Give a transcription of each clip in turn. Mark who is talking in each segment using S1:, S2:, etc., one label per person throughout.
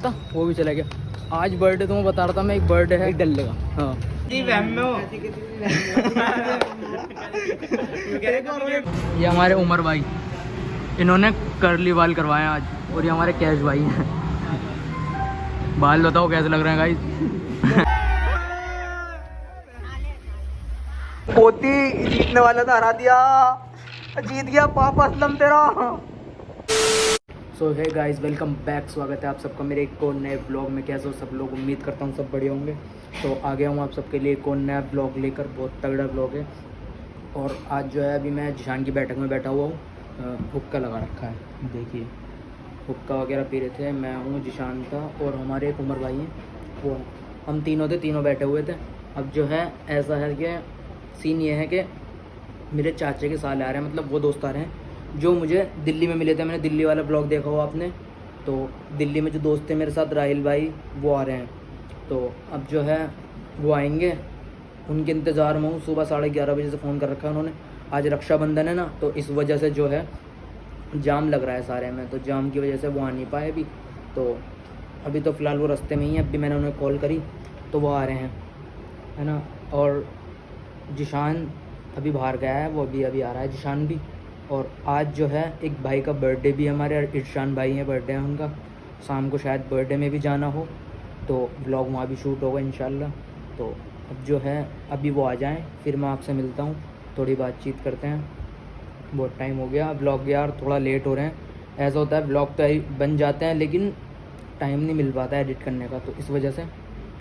S1: था वो भी चला गया। आज बर्थडे तो मैं बता रहा था मैं, एक बर्थडे है डल्ले का। हाँ ये हमारे उमर भाई, इन्होंने कर्ली बाल करवाए आज, और ये हमारे कैश भाई हैं। बाल बताओ कैसे लग रहे हैं गाइस। पोती जीतने वाला था, हरा दिया, जीत गया पापा असलम तेरा। सो है गाइस, वेलकम बैक, स्वागत है आप सबका मेरे एक और नए ब्लॉग में। कैसे हो सब लोग, उम्मीद करता हूँ सब बढ़िया होंगे। तो आ गया हूँ आप सबके लिए एक और नया ब्लॉग लेकर, बहुत तगड़ा ब्लॉग है। और आज जो है अभी मैं जिशान की बैठक में बैठा हुआ हूँ, हुक्का लगा रखा है, देखिए हुक्का वगैरह पी रहे थे। मैं हूँ, जिशान था और हमारे एक उमर भाई हैं, वो हम तीनों बैठे हुए थे। अब जो है ऐसा है कि सीन ये है कि मेरे चाचे के साले आ रहे हैं, मतलब वो दोस्त आ रहे हैं जो मुझे दिल्ली में मिले थे। मैंने दिल्ली वाला ब्लॉग देखा हो आपने, तो दिल्ली में जो दोस्त थे मेरे साथ, राहिल भाई, वो आ रहे हैं। तो अब जो है वो आएंगे, उनके इंतज़ार में हूँ। सुबह 11:30 बजे से फ़ोन कर रखा है उन्होंने। आज रक्षाबंधन है ना, तो इस वजह से जो है जाम लग रहा है सारे में, तो जाम की वजह से वो आ नहीं पाए अभी। तो अभी तो फ़िलहाल वो रास्ते में ही है। अभी मैंने उन्हें कॉल करी तो वो आ रहे हैं, है ना। और जिशान अभी बाहर गया है, वो अभी आ रहा है जिशान भी। और आज जो है एक भाई का बर्थडे भी, हमारे इरशान भाई हैं, बर्थडे है उनका। शाम को शायद बर्थडे में भी जाना हो, तो व्लॉग वहाँ भी शूट होगा इंशाल्लाह। तो अब जो है अभी वो आ जाएं, फिर मैं आपसे मिलता हूँ, थोड़ी बातचीत करते हैं। बहुत टाइम हो गया, व्लॉग यार थोड़ा लेट हो रहे हैं। ऐसा होता है, व्लॉग तो बन जाते हैं लेकिन टाइम नहीं मिल पाता है एडिट करने का, तो इस वजह से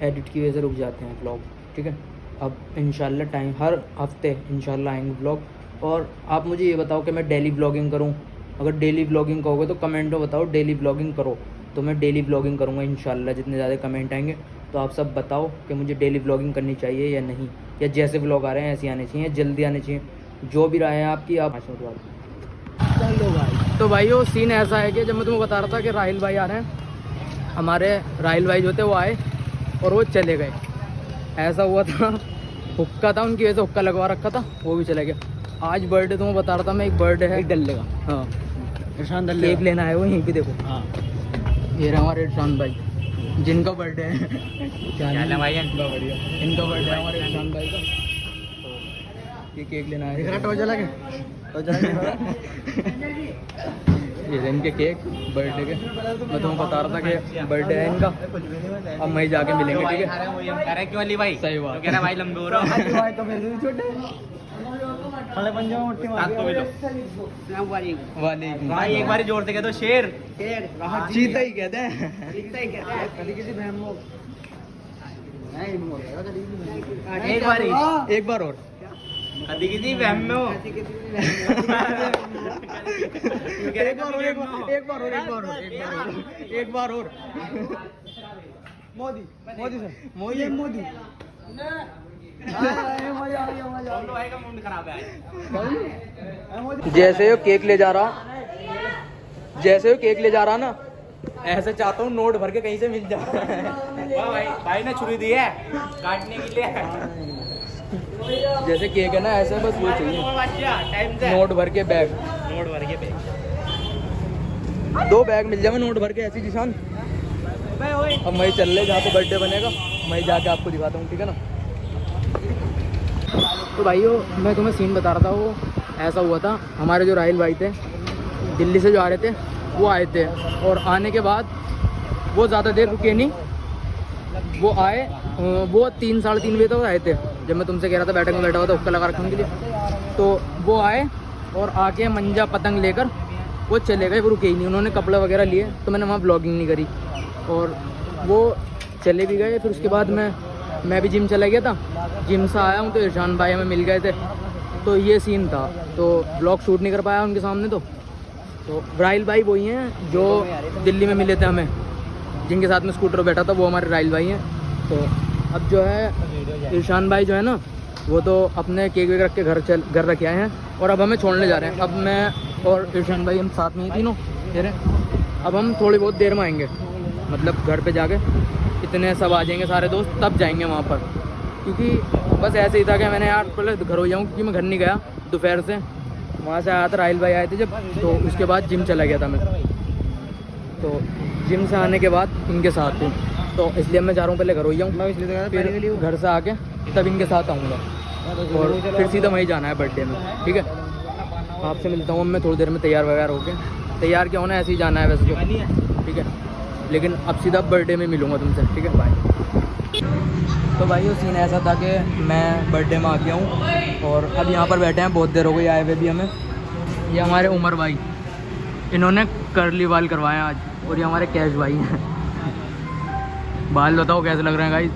S1: एडिट की वजह से रुक जाते हैं व्लॉग, ठीक है। अब इंशाल्लाह टाइम, हर हफ्ते इंशाल्लाह आएंगे व्लॉग। और आप मुझे ये बताओ कि मैं डेली व्लॉगिंग करूं। अगर डेली व्लॉगिंग कहोगे तो कमेंट में बताओ डेली व्लॉगिंग करो, तो मैं डेली व्लॉगिंग करूंगा इंशाल्लाह। जितने ज़्यादा कमेंट आएंगे तो आप सब बताओ कि मुझे डेली व्लॉगिंग करनी चाहिए या नहीं, या जैसे व्लॉग आ रहे हैं ऐसे आने चाहिए, जल्दी आने चाहिए, जो भी राय है आपकी। आप चलो भाई, तो भाई वो सीन ऐसा है कि जब मैं तुम्हें बता रहा था कि राहिल भाई आ रहे हैं, हमारे राहिल भाई जो थे वो आए और वो चले गए। ऐसा हुआ था, हुक्का था उनकी वजह से, हुक्का लगवा रखा था, वो भी चले गया। आज बर्थडे तो मैं बता रहा था मैं, एक बर्थडे है डल्ले का। हाँ इरशान डल्ले, केक लेना है वो यहीं पे देखो। हाँ ये रहा हमारे इरशान भाई, जिनका बर्थडे है। क्या है भाई, इनका बर्थडे है हमारे इरशान भाई का। तो ये केक लेना है, ये इनके केक बर्थडे के। मैं तुम्हें बता रहा था कि बर्थडे है इनका, अब वहीं जाके मिलेंगे, ठीक है। भाई सही बात कह रहा भाई, लंबे हो रहा भाई, एक बार जोर से कह दो शेर, चीता ही कहते हैं। एक बार और किसी वहम में हो। एक बार और मोदी मोदी जैसे वो केक ले जा रहा ना, ऐसे चाहता हूँ नोट भर के कहीं से मिल जाए। भाई ने छुरी दी है काटने के लिए। जैसे केक है ना, ऐसे बस वो चाहिए, नोट भर के बैग, 2 बैग मिल जाए नोट भर के, ऐसी जिशान। अब वही चल रहे जहाँ पे बर्थडे बनेगा, मैं जाके आपको दिखाता हूँ, ठीक है ना। तो भाइयों मैं तुम्हें सीन बता रहा था, वो ऐसा हुआ था, हमारे जो राहिल भाई थे दिल्ली से जो आ रहे थे, वो आए थे। और आने के बाद वो ज़्यादा देर रुके नहीं, वो आए, वो 3 साढ़े 3 बजे तक आए थे, जब मैं तुमसे कह रहा था बैठक में बैठा हुआ था हुक्का लगा रखने के लिए। तो वो आए और आके मंजा पतंग लेकर वो चले गए, वो रुके ही नहीं। उन्होंने कपड़े वगैरह लिए, तो मैंने वहाँ ब्लॉगिंग नहीं करी, और वो चले भी गए। फिर उसके बाद मैं भी जिम चला गया था, जिम से आया हूँ तो इरशान भाई हमें मिल गए थे, तो ये सीन था। तो ब्लॉग शूट नहीं कर पाया उनके सामने। तो राहिल भाई वही हैं जो दिल्ली में मिले थे हमें, जिनके साथ में स्कूटर बैठा था, वो हमारे राहिल भाई हैं। तो अब जो है इरशान भाई जो है ना, वो तो अपने केक वेक रख के घर रखे आए हैं, और अब हमें छोड़ने जा रहे हैं। अब मैं और इरशान भाई हम साथ में ही तीनों कह रहे हैं, अब हम थोड़ी बहुत देर में आएंगे, मतलब घर पे जाके इतने सब आ जाएंगे सारे दोस्त, तब जाएंगे वहाँ पर। क्योंकि बस ऐसे ही था कि मैंने यार पहले घर हो जाऊँ, क्योंकि मैं घर नहीं गया दोपहर से। वहाँ से आया था, राहिल भाई आए थे जब, तो उसके बाद जिम चला गया था मैं। तो जिम से आने के बाद इनके साथ हूँ, तो इसलिए मैं जा रहा हूँ, पहले घर हो जाऊँ, फिर घर से आके तब इनके साथ आऊँगा और फिर सीधा वहीं जाना है बर्थडे में। ठीक है, आपसे मिलता हूँ मैं थोड़ी देर में, तैयार वगैरह होके। तैयार क्या होना, ऐसे ही जाना है वैसे तो, ठीक है, लेकिन अब सीधा बर्थडे में मिलूँगा तुमसे। ठीक है, बाय। तो भाई वो सीन ऐसा था कि मैं बर्थडे में आ गया हूँ और अब यहाँ पर बैठे हैं, बहुत देर हो गई आए हुए भी हमें। ये हमारे उमर भाई, इन्होंने कर्ली बाल करवाए हैं आज, और ये हमारे कैश भाई हैं। बाल बताओ कैसे लग रहे हैं गाइस?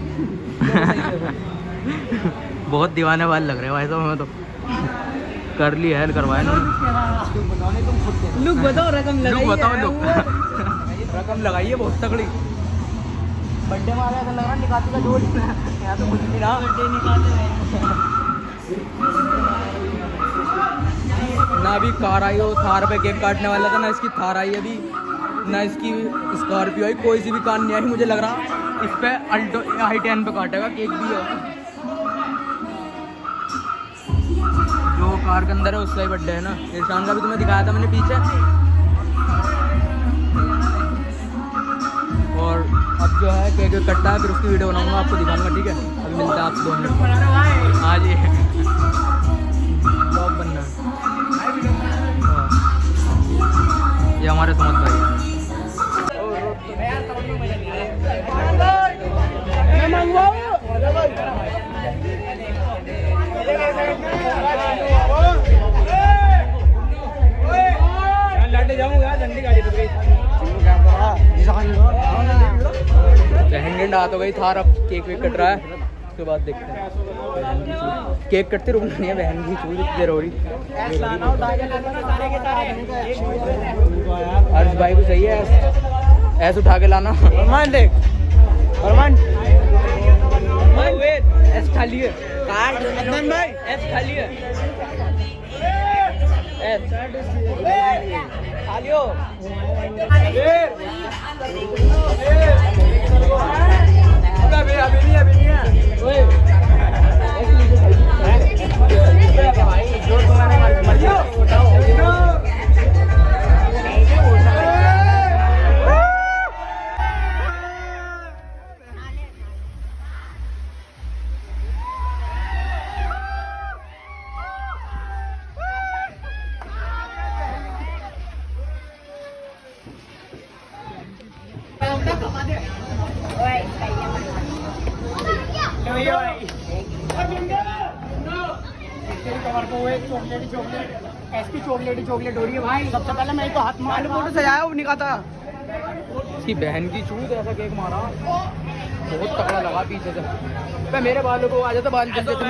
S1: बहुत दीवाने बाल लग रहे हैं भाई साहब हमें तो। कर्ली हेयर करवाए इन्होंने।
S2: लुक बताओ, रकम लगाइए।
S1: लुक बताओ, लुक रकम लगाइए बहुत तगड़ी। बर्थडे में आ रहा है, ऐसा लग रहा है निकाती का जोड़ यहाँ तो कुछ नहीं रहा। बर्थडे निकालते ना, अभी कार आई हो, थार पे केक काटने वाला था ना, इसकी थार आई अभी ना, इसकी स्कॉर्पियो आई, कोई सी भी कार नहीं आई। मुझे लग रहा इस पे अल्टो i10 पे काटेगा केक भी है। जो कार के अंदर है उसका ही बर्थडे है ना। इरशान का भी तुम्हें दिखाया था मैंने पीछे। और अब जो है केक कटता है, फिर उसकी वीडियो बनाऊंगा, आपको दिखाऊंगा। ठीक है, अभी मिलता है आपसे 2 मिनट में। हाँ जी, ब्लॉग बनना है। ये हमारे समझ भाई हैं। बहन आ तो गई थार, अब केक वेक कट रहा है, उसके बाद देखते हैं। बहन की चूल केक कटते रुकना नहीं है, बहन की चूल इतनी देर हो रही। अर्ज भाई को सही है, ऐसे उठा के लाना। ऐसे खाली है ऐसे खाली है अभी नहीं है। चॉकलेट हो रही है भाई। सबसे पहले मैं तो हाथ मार फोटो सजाया वो निकाला था। इसकी बहन की चूत ऐसा केक मारा, बहुत तगड़ा लगा पीछे से। मैं मेरे बालों को आ जाता, बाल जल जाते।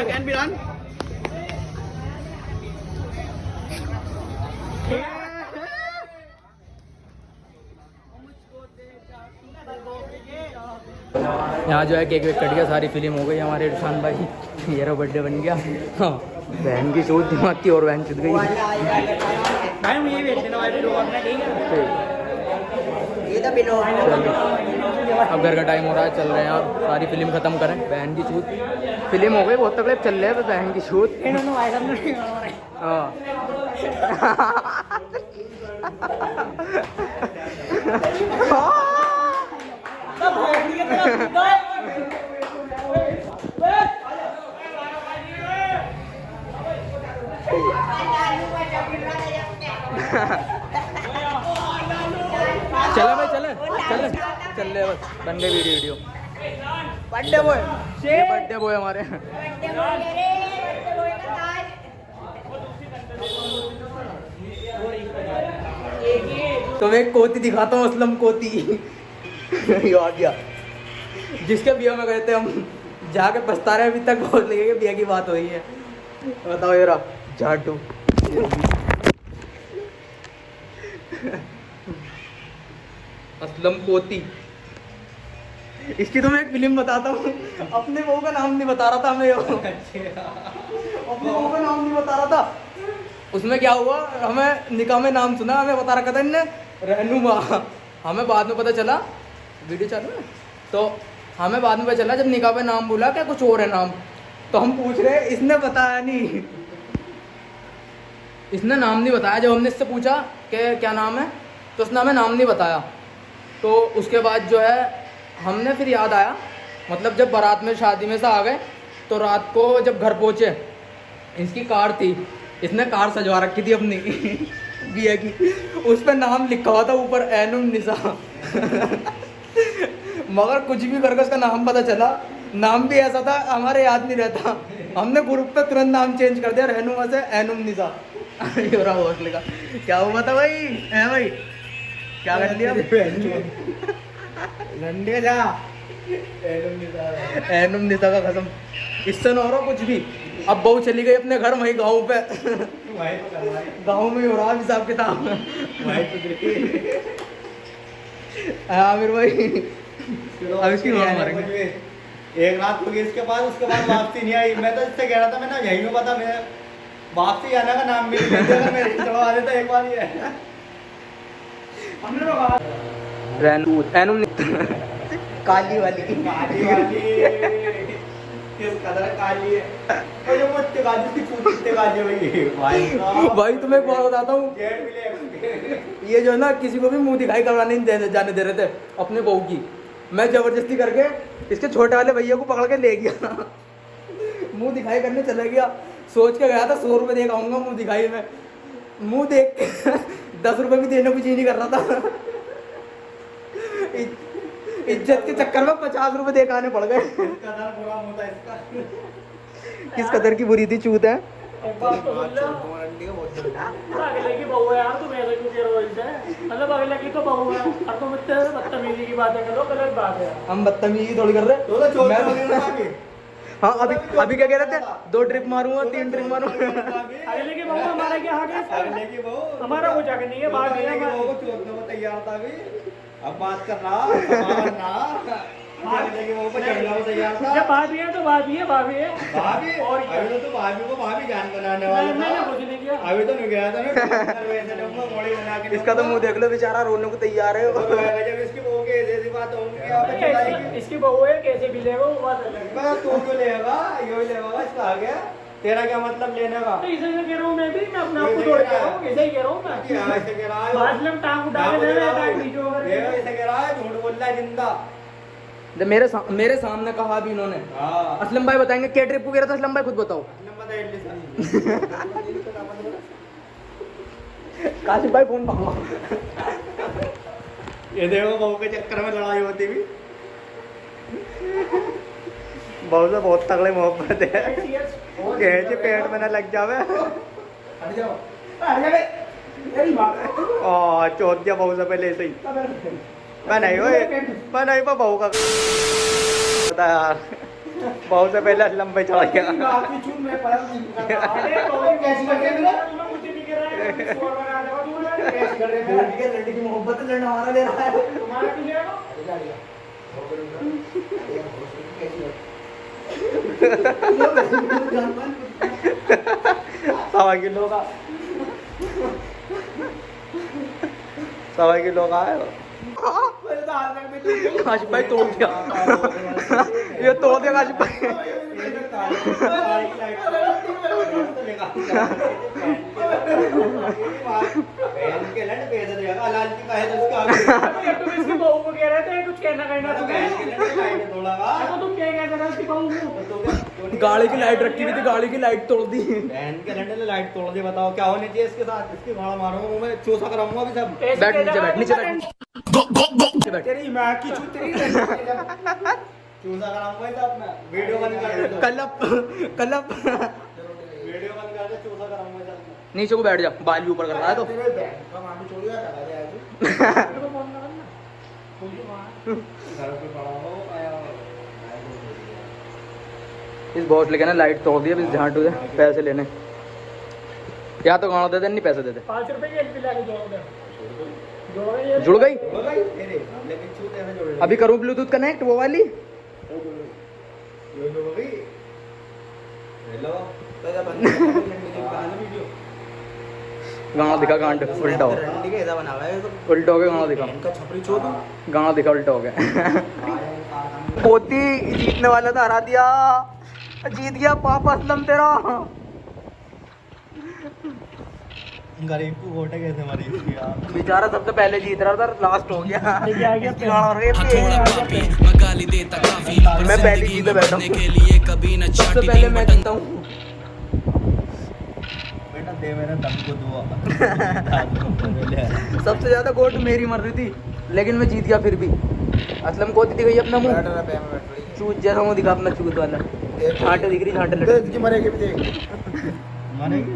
S1: यहाँ जो है केक वेक कट गया, सारी फिल्म हो गई हमारे इरशान भाई। ये रहा बर्थडे बन गया। हाँ, बहन की चोट दिमाग की और बहन चुद गई। अब घर का टाइम हो रहा है, चल रहे हैं और सारी फिल्म खत्म करें। बहन की चूत फिल्म हो गई, बहुत तगड़े चल रहे हैं बहन की चूत। चले भाई चले चले चल रहे बस, बन गई video. Birthday boy, birthday boy हमारे। तो मैं कोती दिखाता हूँ, असलम कोती। याद गया, जिसके बिया में गए थे हम, जाके पछता रहे अभी तक, बहुत लगे कि बिया की बात हो रही है। बताओ यार, झाटू असलम कोती। इसकी तो मैं एक फिल्म बताता हूँ, अपने बहू का नाम नहीं बता रहा था मैं, अपने बहू का नाम नहीं बता रहा था। उसमें क्या हुआ, हमें निकाह में नाम सुना, हमें बता रखा था इनने रहनुमा। हमें बाद में पता चला, वीडियो चालू है, तो हमें बाद में पता चला जब निकाह में नाम बोला क्या कुछ और है नाम, तो हम पूछ रहे, इसने बताया नहीं, इसने नाम नहीं बताया। जब हमने इससे पूछा कि क्या नाम है, तो उसने हमें नाम नहीं बताया। तो उसके बाद जो है हमने फिर याद आया, मतलब जब बारात में शादी में से आ गए तो रात को जब घर पहुँचे, इसकी कार थी, इसने कार सजवा रखी थी अपनी बिया की, उस पर नाम लिखा हुआ था ऊपर एनुम निसा मगर कुछ भी करके उसका नाम पता चला, नाम भी ऐसा था हमारे याद नहीं रहता, हमने ग्रुप पे तुरंत नाम चेंज कर दिया रहनुमा से एनुम निसा हौसले का। क्या हुआ था भाई? है भाई क्या कर लिया? एनुम निसा का कसम, इससे ना हो रहा कुछ भी। अब बहू चली गई अपने घर, वहीं गाँव पे गाँव में ही हो रहा हिसाब किताब। आमिर भाई अब इसकी मारेंगे।
S2: एक रात हो गई इसके बाद, उसके बाद वापसी नहीं आई। मैं तो इससे कह रहा था, मैं ना यही में पता, मैं वापसी आने का नाम भी नहीं लेते, मेरे चढ़वा देता एक बार ही है।
S1: काली वाली
S2: किस कदर काली है, और जो मुझसे काली, उसकी पूछ कितने काली है
S1: भाई तुम्हें एक बात बताता हूँ, ये जो है ना किसी को भी मुंह दिखाई करवाने नहीं जाने दे रहे थे अपने बहू की। मैं जबरदस्ती करके इसके छोटे वाले भैया को पकड़ के ले गया मुंह दिखाई करने चला गया, सोच के गया था 100 रुपये दे आऊँगा मुंह दिखाई में, मुंह देख के 10 रुपये भी देने को जी नहीं कर रहा था इज्जत के चक्कर में 50 रुपये दे के आने पड़ गए। किस कदर की बुरी थी चूत है।
S3: एक बात तो सुन लो, अगले की बहू है यार, तुम ऐसे क्यों कह रहे हो इनसे? मतलब अगले की तो बहू है और तुम इतने बदतमीजी की बातें करो, गलत बात है।
S1: हम बदतमीजी थोड़ी कर रहे। हाँ अभी क्या कह रहे थे? 2 ट्रिप मारूंगा, 3 ट्रिप मारूंगा।
S3: अगले की बहू हमारा क्या हक है?
S2: अगले की बहू
S3: हमारा कुछ हक नहीं है, बात
S2: अगले की बहू को चोदने को तैयार था अभी। अब बात करना अगले की बहू को चढ़ने को तैयार था।
S3: जब भाभी है तो भाभी है, भाभी है।
S2: भाभी और अभी तो भाभी को भाभी जान बनाने वाला था।
S3: मैंने कुछ नहीं किया।
S2: अभी तो नहीं गया था ना, वैसे दूंगा मोड़ी बना के।
S1: इसका तो मुंह देख लो, बेचारा रोने को तैयार है।
S2: जब इसकी बहू की ऐसी बात होंगी, आप बताइए।
S3: इसकी बहू है, कैसे भी लेगा वो बात अलग है।
S2: मैं तू क्यों लेगा, यो लेगा, इसका आ गया। तेरा क्या मतलब लेने का?
S3: तो इसे कह रहा हूँ मैं भी, मैं अपने आप को जोड़ के रहा हूँ, ऐसे ही कह रहा हूँ मैं।
S2: ऐसे कह रहा है,
S3: बाद में टांग उठा के ले रहा है, बीच में
S2: देखो ऐसे कह रहा है, झूठ बोल रहा है जिंदा।
S1: जब मेरे सामने कहा भी इन्होंने।
S2: हाँ
S1: असलम भाई बताएंगे क्या ट्रिप को गया था? असलम भाई खुद बताओ। काशिफ भाई फोन पाऊंगा।
S2: ये देखो बहू के चक्कर में लड़ाई होती भी। बहू से बहुत तगड़े मोहब्बत है, कैसे पेट में ना लग जावे। चौथ दिया बहू से पहले ऐसे ही। मैं नहीं बहू का पता यार, बहू से पहले असलम पे चढ़ गया।
S1: मोहब्बत लड़ना हमारा ले रहा है।
S2: सवा किलो का है।
S1: काशिफ भाई तोड़ दिया ये तोड़ दिया काशिफ भाई।
S3: तुम इसकी बहू को कह रहे थे कुछ कहना तुम क्या कह रहे इसकी बहू को?
S1: गाड़ी की लाइट रखी हुई थी, गाड़ी की लाइट तोड़ दी।
S2: बहन के लंडे ने लाइट तोड़ दी। बताओ क्या होनी चाहिए इसके साथ? इसकी गाड़ मारूंगा, मैं चूसा कराऊंगा अभी सब।
S1: बैठ नीचे, बैठ नीचे, बैठ।
S2: तेरी मां की चूतरी चूसा कराऊंगा सब मैं। वीडियो बंद कर दे,
S1: कलप
S2: वीडियो बंद कर दे, चूसा कराऊंगा सब मैं।
S1: नीचे को बैठ जा, बाल भी ऊपर कर रहा है तो।
S2: तेरे बहन का मां भी चोरी कर दे आज। घर पे पड़ा हो आया।
S1: इस बॉस लेके ना लाइट तोड़ दी। अब इस झांटू से पैसे लेने, या तो गाना दे दे, नहीं पैसे दे दे।
S3: 5 रुपए की एलपी लाके
S1: जुड़ गई।
S2: तेरे लेकिन चूते ऐसे जोड़ ले।
S1: अभी करूँ ब्लूटूथ कनेक्ट वो वाली।
S2: यो जो हो गई। हेलो
S1: गाना दिखा, गांड उल्टा हो,
S2: रंडी के ऐसा बना हुआ है तो
S1: उल्टा हो गया गाना दिखा,
S2: इनका छपरी चोदू।
S1: गाना दिखा उल्टा हो गया। पोती जीतने वाला था, हरा दिया, जीत गया पापा असलम तेरा।
S2: गरीब को वोट कैसे मरी इसकी यार।
S1: बेचारा सबसे पहले जीत रहा था, लास्ट हो गया।
S3: लेके आ गया
S1: इसकी गाड़ हो गई,
S4: मैं गाली देता काफी
S1: मैं पहली जीते बैठा हूँ।
S4: के लिए कभी न
S1: सबसे
S4: चाटी
S1: पहले मैं जीता हूँ।
S2: बेटा दे मेरे दम को दुआ।
S1: सबसे ज्यादा गोट मेरी मर रही थी, लेकिन मैं जीत गया फिर भी। असलम को दिख गई अपना मुंह, चूत जैसा मुंह दिखा अपना, चूत वाला। छांटे दिख रही, छांटे लग
S2: इसकी मरेगी भी देख। मरेगी?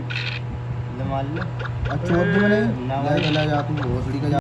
S2: ले मान लो। अच्छा, और भी मरेगी? ना, जा तू भोसड़ी का।